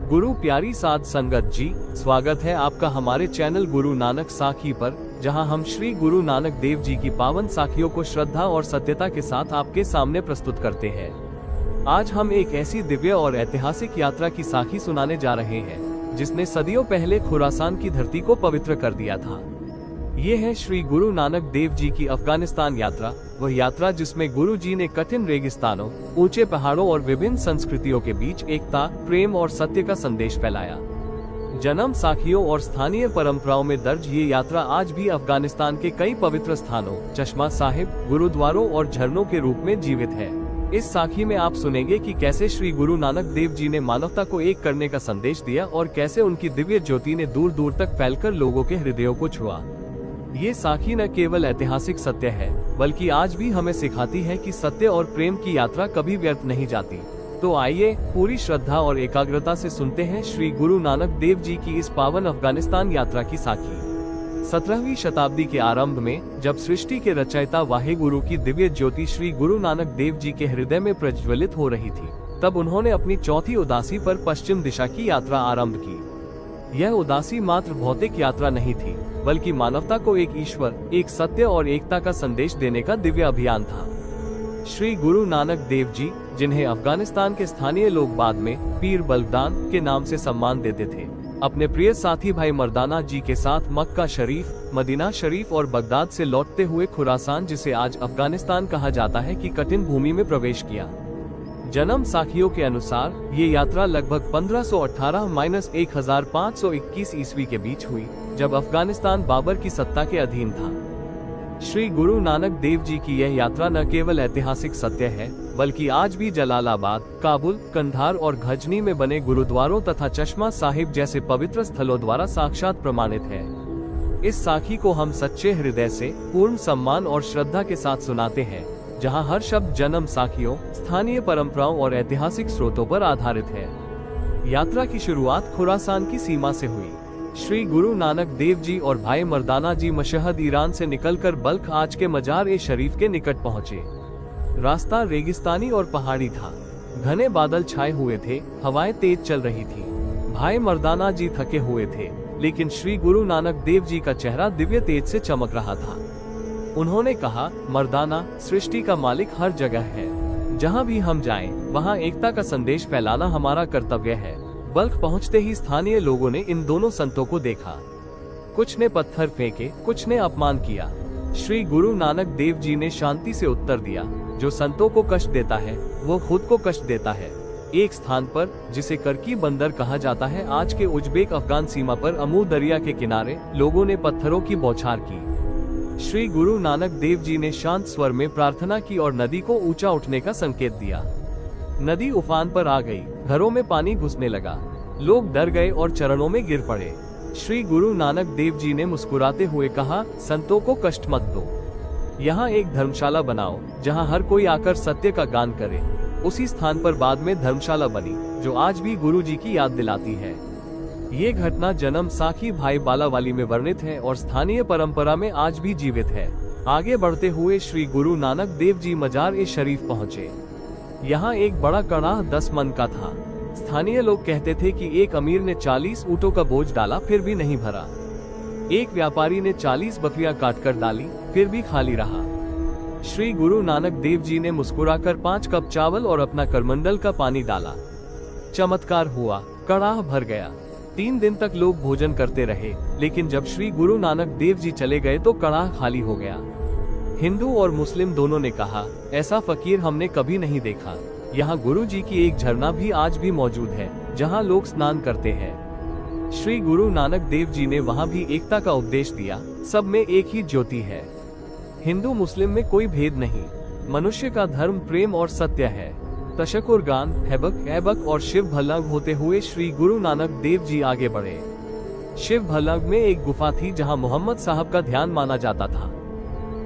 गुरु प्यारी साध संगत जी, स्वागत है आपका हमारे चैनल गुरु नानक साखी पर, जहां हम श्री गुरु नानक देव जी की पावन साखियों को श्रद्धा और सत्यता के साथ आपके सामने प्रस्तुत करते हैं। आज हम एक ऐसी दिव्य और ऐतिहासिक यात्रा की साखी सुनाने जा रहे हैं जिसने सदियों पहले खुरासान की धरती को पवित्र कर दिया था। ये है श्री गुरु नानक देव जी की अफगानिस्तान यात्रा, वह यात्रा जिसमें गुरु जी ने कठिन रेगिस्तानों, ऊंचे पहाड़ों और विभिन्न संस्कृतियों के बीच एकता, प्रेम और सत्य का संदेश फैलाया। जन्म साखियों और स्थानीय परंपराओं में दर्ज ये यात्रा आज भी अफगानिस्तान के कई पवित्र स्थानों, चश्मा साहिब, गुरुद्वारों और झरनों के रूप में जीवित है। इस साखी में आप सुनेंगे कि कैसे श्री गुरु नानक देव जी ने मानवता को एक करने का संदेश दिया और कैसे उनकी दिव्य ज्योति ने दूर दूर तक फैलकर लोगों के हृदयों को छुआ। ये साखी न केवल ऐतिहासिक सत्य है, बल्कि आज भी हमें सिखाती है कि सत्य और प्रेम की यात्रा कभी व्यर्थ नहीं जाती। तो आइए पूरी श्रद्धा और एकाग्रता से सुनते हैं श्री गुरु नानक देव जी की इस पावन अफगानिस्तान यात्रा की साखी। 17वीं शताब्दी के आरंभ में जब सृष्टि के रचयिता वाहेगुरु की दिव्य ज्योति श्री गुरु नानक देव जी के हृदय में प्रज्वलित हो रही थी, तब उन्होंने अपनी चौथी उदासी पर पश्चिम दिशा की यात्रा आरंभ की। यह उदासी मात्र भौतिक यात्रा नहीं थी, बल्कि मानवता को एक ईश्वर, एक सत्य और एकता का संदेश देने का दिव्य अभियान था। श्री गुरु नानक देव जी, जिन्हें अफगानिस्तान के स्थानीय लोग बाद में पीर बलदान के नाम से सम्मान देते थे, अपने प्रिय साथी भाई मर्दाना जी के साथ मक्का शरीफ, मदीना शरीफ और बगदाद से लौटते हुए खुरासान, जिसे आज अफगानिस्तान कहा जाता है, की कठिन भूमि में प्रवेश किया। जन्म साखियों के अनुसार ये यात्रा लगभग 1518-1521 ईस्वी के बीच हुई, जब अफगानिस्तान बाबर की सत्ता के अधीन था। श्री गुरु नानक देव जी की यह यात्रा न केवल ऐतिहासिक सत्य है, बल्कि आज भी जलालाबाद, काबुल, कंधार और घजनी में बने गुरुद्वारों तथा चश्मा साहिब जैसे पवित्र स्थलों द्वारा साक्षात प्रमाणित है। इस साखी को हम सच्चे हृदय से, पूर्ण सम्मान और श्रद्धा के साथ सुनाते हैं, जहां हर शब्द जन्म साखियों, स्थानीय परंपराओं और ऐतिहासिक स्रोतों पर आधारित है। यात्रा की शुरुआत खुरासान की सीमा से हुई। श्री गुरु नानक देव जी और भाई मर्दाना जी मशहद ईरान से निकलकर बल्ख आज के मजार-ए-शरीफ के निकट पहुंचे। रास्ता रेगिस्तानी और पहाड़ी था, घने बादल छाए हुए थे, हवाएं तेज चल रही थी। भाई मर्दाना जी थके हुए थे, लेकिन श्री गुरु नानक देव जी का चेहरा दिव्य तेज से चमक रहा था। उन्होंने कहा, मर्दाना, सृष्टि का मालिक हर जगह है। जहाँ भी हम जाएं, वहाँ एकता का संदेश फैलाना हमारा कर्तव्य है। बल्ख पहुँचते ही स्थानीय लोगों ने इन दोनों संतों को देखा। कुछ ने पत्थर फेंके, कुछ ने अपमान किया। श्री गुरु नानक देव जी ने शांति से उत्तर दिया, जो संतों को कष्ट देता है, वो खुद को कष्ट देता है। एक स्थान पर, जिसे करकी बंदर कहा जाता है, आज के उज्बेक अफगान सीमा पर अमू दरिया के किनारे, लोगों ने पत्थरों की बौछार की। श्री गुरु नानक देव जी ने शांत स्वर में प्रार्थना की और नदी को ऊंचा उठने का संकेत दिया। नदी उफान पर आ गई, घरों में पानी घुसने लगा, लोग डर गए और चरणों में गिर पड़े। श्री गुरु नानक देव जी ने मुस्कुराते हुए कहा, संतों को कष्ट मत दो। यहाँ एक धर्मशाला बनाओ, जहाँ हर कोई आकर सत्य का गान करे। उसी स्थान पर बाद में धर्मशाला बनी, जो आज भी गुरु जी की याद दिलाती है। ये घटना जन्म साखी भाई बालावाली में वर्णित है और स्थानीय परंपरा में आज भी जीवित है। आगे बढ़ते हुए श्री गुरु नानक देव जी मजार-ए-शरीफ पहुँचे। यहाँ एक बड़ा कड़ाह 10 मन का था। स्थानीय लोग कहते थे कि एक अमीर ने 40 ऊँटों का बोझ डाला, फिर भी नहीं भरा। एक व्यापारी ने 40 बकरियां काटकर डाली, फिर भी खाली रहा। श्री गुरु नानक देव जी ने मुस्कुराकर 5 कप चावल और अपना करमंडल का पानी डाला। चमत्कार हुआ, कड़ाह भर गया। 3 दिन तक लोग भोजन करते रहे, लेकिन जब श्री गुरु नानक देव जी चले गए तो कड़ाह खाली हो गया। हिंदू और मुस्लिम दोनों ने कहा, ऐसा फकीर हमने कभी नहीं देखा। यहाँ गुरु जी की एक झरना भी आज भी मौजूद है, जहाँ लोग स्नान करते हैं। श्री गुरु नानक देव जी ने वहाँ भी एकता का उपदेश दिया, सब में एक ही ज्योति है। हिंदू मुस्लिम में कोई भेद नहीं, मनुष्य का धर्म प्रेम और सत्य है। तशक्कुर गान, हैबक ऐबक और शिव भल्लाग होते हुए श्री गुरु नानक देव जी आगे बढ़े। शिव भल्लाग में एक गुफा थी, जहाँ मोहम्मद साहब का ध्यान माना जाता था।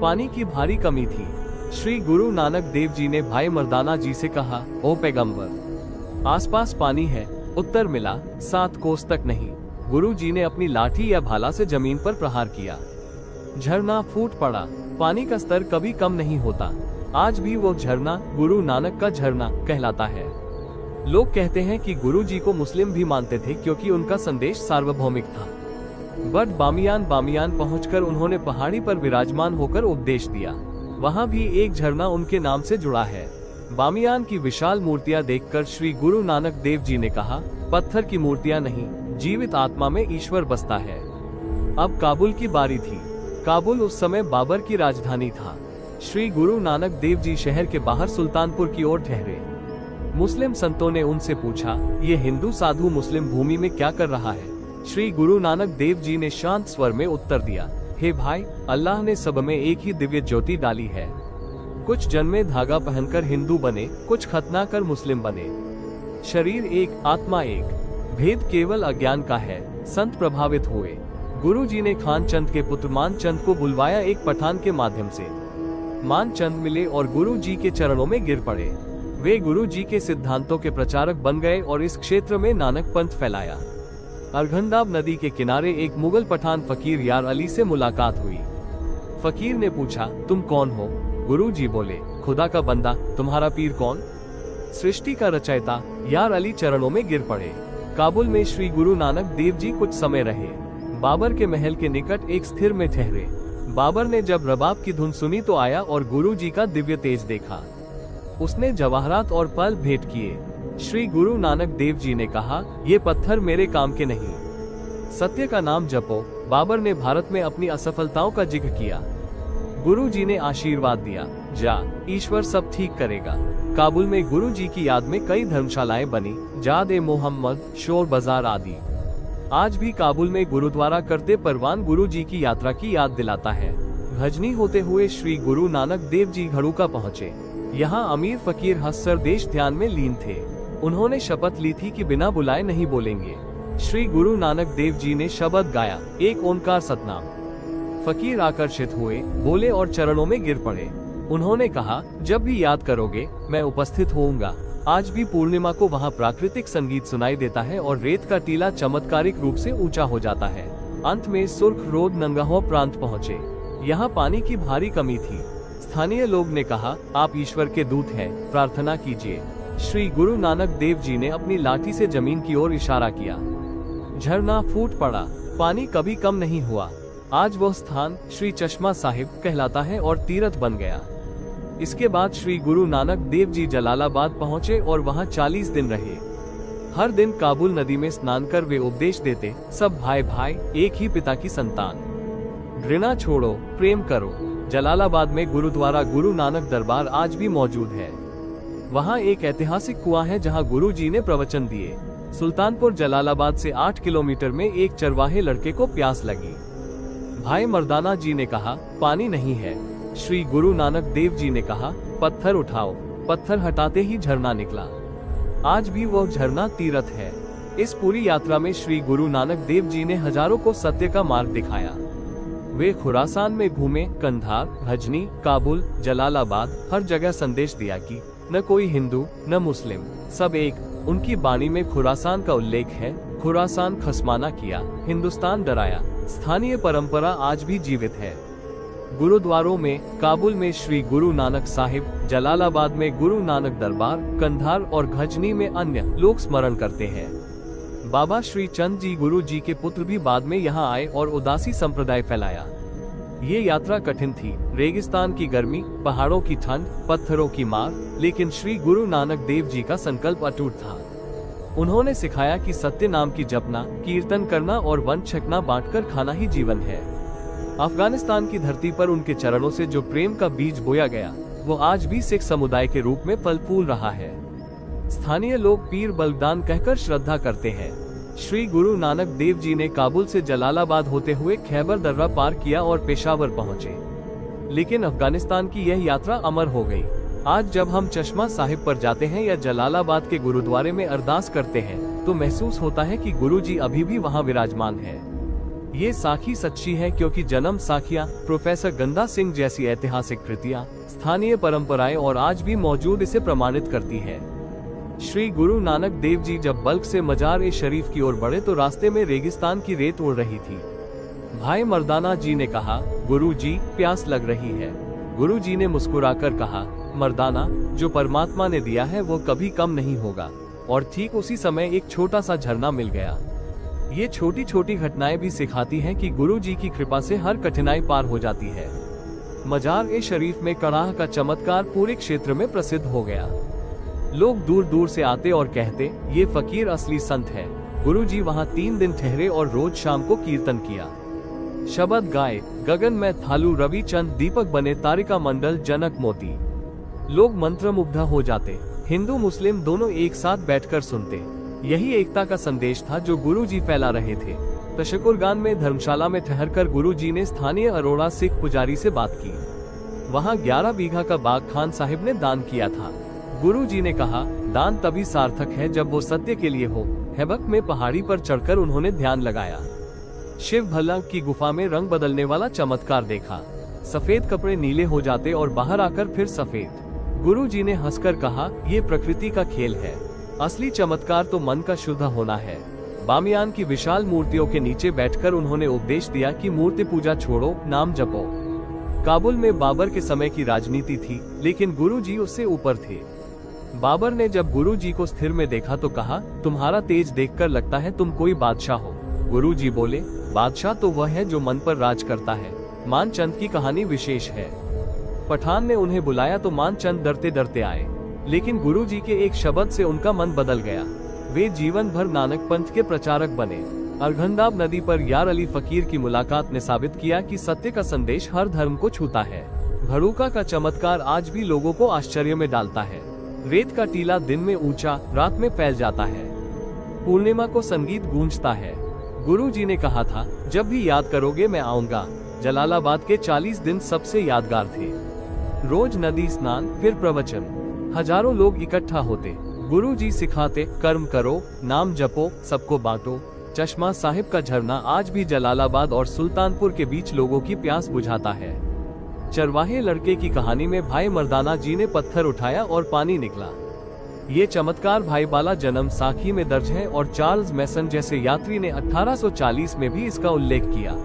पानी की भारी कमी थी। श्री गुरु नानक देव जी ने भाई मर्दाना जी से कहा, ओ पैगंबर, आसपास पानी है। उत्तर मिला, 7 कोस तक नहीं। गुरु जी ने अपनी लाठी या भाला से जमीन पर प्रहार किया। झरना फूट पड़ा। पानी का स्तर कभी कम नहीं होता। आज भी वो झरना गुरु नानक का झरना कहलाता है। लोग कहते हैं कि गुरुजी को मुस्लिम भी मानते थे क्योंकि उनका संदेश सार्वभौमिक था। बट बामियान पहुंचकर उन्होंने पहाड़ी पर विराजमान होकर उपदेश दिया। वहां भी एक झरना उनके नाम से जुड़ा है। बामियान की विशाल मूर्तियां देखकर श्री गुरु नानक देव जी ने कहा, पत्थर की मूर्तियां नहीं, जीवित आत्मा में ईश्वर बसता है। अब काबुल की बारी थी। काबुल उस समय बाबर की राजधानी था। श्री गुरु नानक देव जी शहर के बाहर सुल्तानपुर की ओर ठहरे। मुस्लिम संतों ने उनसे पूछा, ये हिंदू साधु मुस्लिम भूमि में क्या कर रहा है? श्री गुरु नानक देव जी ने शांत स्वर में उत्तर दिया, हे भाई, अल्लाह ने सब में एक ही दिव्य ज्योति डाली है। कुछ जन्मे धागा पहनकर हिंदू बने, कुछ खतना कर मुस्लिम बने। शरीर एक, आत्मा एक, भेद केवल अज्ञान का है। संत प्रभावित हुए। गुरु जी ने खान चंद के पुत्र मान चंद को बुलवाया। एक पठान के माध्यम से मान चंद मिले और गुरु जी के चरणों में गिर पड़े। वे गुरु जी के सिद्धांतों के प्रचारक बन गए और इस क्षेत्र में नानक पंथ फैलाया। अरघंदाब नदी के किनारे एक मुगल पठान फकीर यार अली से मुलाकात हुई। फकीर ने पूछा, तुम कौन हो? गुरु जी बोले, खुदा का बंदा। तुम्हारा पीर कौन? सृष्टि का रचयिता। यार अली चरणों में गिर पड़े। काबुल में श्री गुरु नानक देव जी कुछ समय रहे। बाबर के महल के निकट एक स्थिर में ठहरे। बाबर ने जब रबाब की धुन सुनी तो आया और गुरु जी का दिव्य तेज देखा। उसने जवाहरात और पल भेंट किए। श्री गुरु नानक देव जी ने कहा, ये पत्थर मेरे काम के नहीं, सत्य का नाम जपो। बाबर ने भारत में अपनी असफलताओं का जिक्र किया। गुरु जी ने आशीर्वाद दिया, जा, ईश्वर सब ठीक करेगा। काबुल में गुरु जी की याद में कई धर्मशालाएं बनी, जाद-ए मोहम्मद, शोर बाजार आदि। आज भी काबुल में गुरुद्वारा करते परवान गुरु जी की यात्रा की याद दिलाता है। भजनी होते हुए श्री गुरु नानक देव जी घड़ूका पहुँचे। यहाँ अमीर फकीर हस्सर देश ध्यान में लीन थे। उन्होंने शपथ ली थी कि बिना बुलाए नहीं बोलेंगे। श्री गुरु नानक देव जी ने शब्द गाया, एक ओंकार सतनाम। फकीर आकर्षित हुए, बोले और चरणों में गिर पड़े। उन्होंने कहा, जब भी याद करोगे मैं उपस्थित होऊंगा। आज भी पूर्णिमा को वहाँ प्राकृतिक संगीत सुनाई देता है और रेत का टीला चमत्कारिक रूप से ऊंचा हो जाता है। अंत में सुर्ख रोड नंगाहो प्रांत पहुँचे। यहाँ पानी की भारी कमी थी। स्थानीय लोग ने कहा, आप ईश्वर के दूत हैं, प्रार्थना कीजिए। श्री गुरु नानक देव जी ने अपनी लाठी से जमीन की ओर इशारा किया। झरना फूट पड़ा। पानी कभी कम नहीं हुआ। आज वह स्थान श्री चश्मा साहिब कहलाता है और तीर्थ बन गया। इसके बाद श्री गुरु नानक देव जी जलालाबाद पहुँचे और वहाँ 40 दिन रहे। हर दिन काबुल नदी में स्नान कर वे उपदेश देते, सब भाई भाई, एक ही पिता की संतान। घृणा छोड़ो, प्रेम करो। जलालाबाद में गुरुद्वारा गुरु नानक दरबार आज भी मौजूद है। वहाँ एक ऐतिहासिक कुआं है जहाँ गुरु जी ने प्रवचन दिए। सुल्तानपुर जलालाबाद से 8 किलोमीटर में एक चरवाहे लड़के को प्यास लगी। भाई मर्दाना जी ने कहा, पानी नहीं है। श्री गुरु नानक देव जी ने कहा, पत्थर उठाओ। पत्थर हटाते ही झरना निकला। आज भी वह झरना तीर्थ है। इस पूरी यात्रा में श्री गुरु नानक देव जी ने हजारों को सत्य का मार्ग दिखाया। वे खुरासान में घूमे, कंधार, भजनी, काबुल, जलालाबाद, हर जगह संदेश दिया कि न कोई हिंदू न मुस्लिम, सब एक। उनकी बाणी में खुरासान का उल्लेख है। खुरासान खसमाना किया, हिंदुस्तान डराया। स्थानीय परंपरा आज भी जीवित है। गुरुद्वारों में काबुल में श्री गुरु नानक साहिब, जलालाबाद में गुरु नानक दरबार, कंधार और घजनी में अन्य लोग स्मरण करते हैं। बाबा श्री चंद जी गुरु जी के पुत्र भी बाद में यहाँ आए और उदासी संप्रदाय फैलाया। ये यात्रा कठिन थी, रेगिस्तान की गर्मी, पहाड़ों की ठंड, पत्थरों की मार, लेकिन श्री गुरु नानक देव जी का संकल्प अटूट था। उन्होंने सिखाया कि सत्य नाम की जपना, कीर्तन करना और वन छकना बांटकर खाना ही जीवन है। अफगानिस्तान की धरती पर उनके चरणों से जो प्रेम का बीज बोया गया, वो आज भी सिख समुदाय के रूप में फल फूल रहा है। स्थानीय लोग पीर बलदान कहकर श्रद्धा करते हैं। श्री गुरु नानक देव जी ने काबुल से जलालाबाद होते हुए खैबर दर्रा पार किया और पेशावर पहुंचे। लेकिन अफगानिस्तान की यह यात्रा अमर हो गई। आज जब हम चश्मा साहिब पर जाते हैं या जलालाबाद के गुरुद्वारे में अरदास करते हैं, तो महसूस होता है कि गुरु जी अभी भी वहाँ विराजमान है। ये साखी सच्ची है क्योंकि जन्म साखियाँ, प्रोफेसर गंदा सिंह जैसी ऐतिहासिक कृतियाँ, स्थानीय परंपराएं और आज भी मौजूद इसे प्रमाणित करती है। श्री गुरु नानक देव जी जब बल्ख से मजार-ए-शरीफ की ओर बढ़े तो रास्ते में रेगिस्तान की रेत उड़ रही थी। भाई मर्दाना जी ने कहा, गुरु जी, प्यास लग रही है। गुरु जी ने मुस्कुराकर कहा, मर्दाना, जो परमात्मा ने दिया है वो कभी कम नहीं होगा। और ठीक उसी समय एक छोटा सा झरना मिल गया। ये छोटी छोटी घटनाएं भी सिखाती हैं कि गुरु जी की कृपा से हर कठिनाई पार हो जाती है। मजार-ए-शरीफ में कड़ाह का चमत्कार पूरे क्षेत्र में प्रसिद्ध हो गया। लोग दूर दूर से आते और कहते, ये फकीर असली संत है। गुरु जी वहाँ 3 दिन ठहरे और रोज शाम को कीर्तन किया, शब्द गाए, गगन में थालू रवि चंद दीपक बने तारिका मंडल जनक मोती। लोग मंत्रमुग्ध हो जाते। हिंदू मुस्लिम दोनों एक साथ बैठकर सुनते। यही एकता का संदेश था जो गुरु जी फैला रहे थे। तशकुरगान में धर्मशाला में ठहरकर गुरु जी ने स्थानीय अरोड़ा सिख पुजारी से बात की। वहाँ 11 बीघा का बाग खान साहिब ने दान किया था। गुरु जी ने कहा, दान तभी सार्थक है जब वो सत्य के लिए हो। हैबक में पहाड़ी पर चढ़कर उन्होंने ध्यान लगाया। शिव भल्ला की गुफा में रंग बदलने वाला चमत्कार देखा। सफेद कपड़े नीले हो जाते और बाहर आकर फिर सफेद। गुरु जी ने हंसकर कहा, ये प्रकृति का खेल है, असली चमत्कार तो मन का शुद्ध होना है। बामियान की विशाल मूर्तियों के नीचे बैठकर उन्होंने उपदेश दिया कि मूर्ति पूजा छोड़ो, नाम जपो। काबुल में बाबर के समय की राजनीति थी, लेकिन गुरु जी उससे ऊपर थे। बाबर ने जब गुरु जी को स्थिर में देखा तो कहा, तुम्हारा तेज देखकर लगता है तुम कोई बादशाह हो। गुरु जी बोले, बादशाह तो वह है जो मन पर राज करता है। मानचंद की कहानी विशेष है। पठान ने उन्हें बुलाया तो मानचंद डरते डरते आए, लेकिन गुरु जी के एक शब्द से उनका मन बदल गया। वे जीवन भर नानक पंथ के प्रचारक बने। अरघंदाब नदी पर यार अली फकीर की मुलाकात ने साबित किया कि सत्य का संदेश हर धर्म को छूता है। भड़ूका का चमत्कार आज भी लोगों को आश्चर्य में डालता है। रेत का टीला दिन में ऊंचा, रात में फैल जाता है। पूर्णिमा को संगीत गूंजता है। गुरु जी ने कहा था, जब भी याद करोगे मैं आऊंगा। जलालाबाद के 40 दिन सबसे यादगार थे। रोज नदी स्नान, फिर प्रवचन। हजारों लोग इकट्ठा होते। गुरु जी सिखाते, कर्म करो, नाम जपो, सबको बांटो। चश्मा साहिब का झरना आज भी जलालाबाद और सुल्तानपुर के बीच लोगों की प्यास बुझाता है। चरवाहे लड़के की कहानी में भाई मर्दाना जी ने पत्थर उठाया और पानी निकला। ये चमत्कार भाई बाला जन्म साखी में दर्ज है और चार्ल्स मैसन जैसे यात्री ने 1840 में भी इसका उल्लेख किया।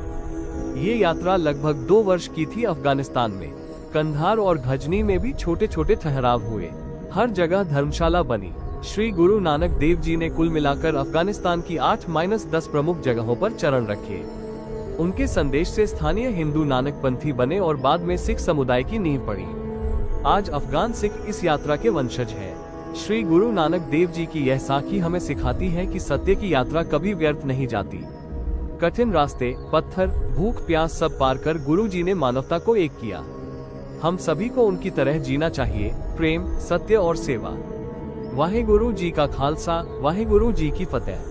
ये यात्रा लगभग 2 वर्ष की थी। अफगानिस्तान में कंधार और घजनी में भी छोटे छोटे ठहराव हुए। हर जगह धर्मशाला बनी। श्री गुरु नानक देव जी ने कुल मिलाकर अफगानिस्तान की 8-10 प्रमुख जगहों पर चरण रखे। उनके संदेश से स्थानीय हिंदू नानकपंथी बने और बाद में सिख समुदाय की नींव पड़ी। आज अफगान सिख इस यात्रा के वंशज हैं। श्री गुरु नानक देव जी की यह साखी हमें सिखाती है कि सत्य की यात्रा कभी व्यर्थ नहीं जाती। कठिन रास्ते, पत्थर, भूख प्यास सब पार कर गुरु जी ने मानवता को एक किया। हम सभी को उनकी तरह जीना चाहिए, प्रेम, सत्य और सेवा। वाहेगुरु जी का खालसा, वाहेगुरु जी की फतेह।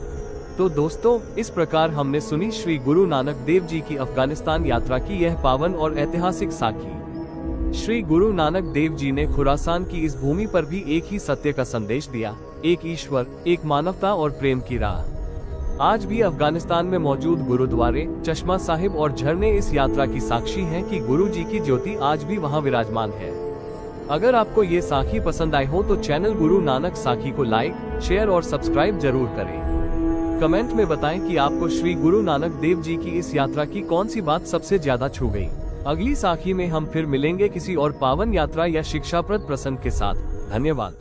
तो दोस्तों, इस प्रकार हमने सुनी श्री गुरु नानक देव जी की अफगानिस्तान यात्रा की यह पावन और ऐतिहासिक साखी। श्री गुरु नानक देव जी ने खुरासान की इस भूमि पर भी एक ही सत्य का संदेश दिया, एक ईश्वर, एक मानवता और प्रेम की राह। आज भी अफगानिस्तान में मौजूद गुरुद्वारे, चश्मा साहिब और झरने इस यात्रा की साक्षी हैं कि गुरु जी की ज्योति आज भी वहां विराजमान है। अगर आपको ये साखी पसंद आई हो तो चैनल गुरु नानक साखी को लाइक, शेयर और सब्सक्राइब जरूर करें। कमेंट में बताएं कि आपको श्री गुरु नानक देव जी की इस यात्रा की कौन सी बात सबसे ज्यादा छू गई। अगली साखी में हम फिर मिलेंगे किसी और पावन यात्रा या शिक्षाप्रद प्रसंग के साथ। धन्यवाद।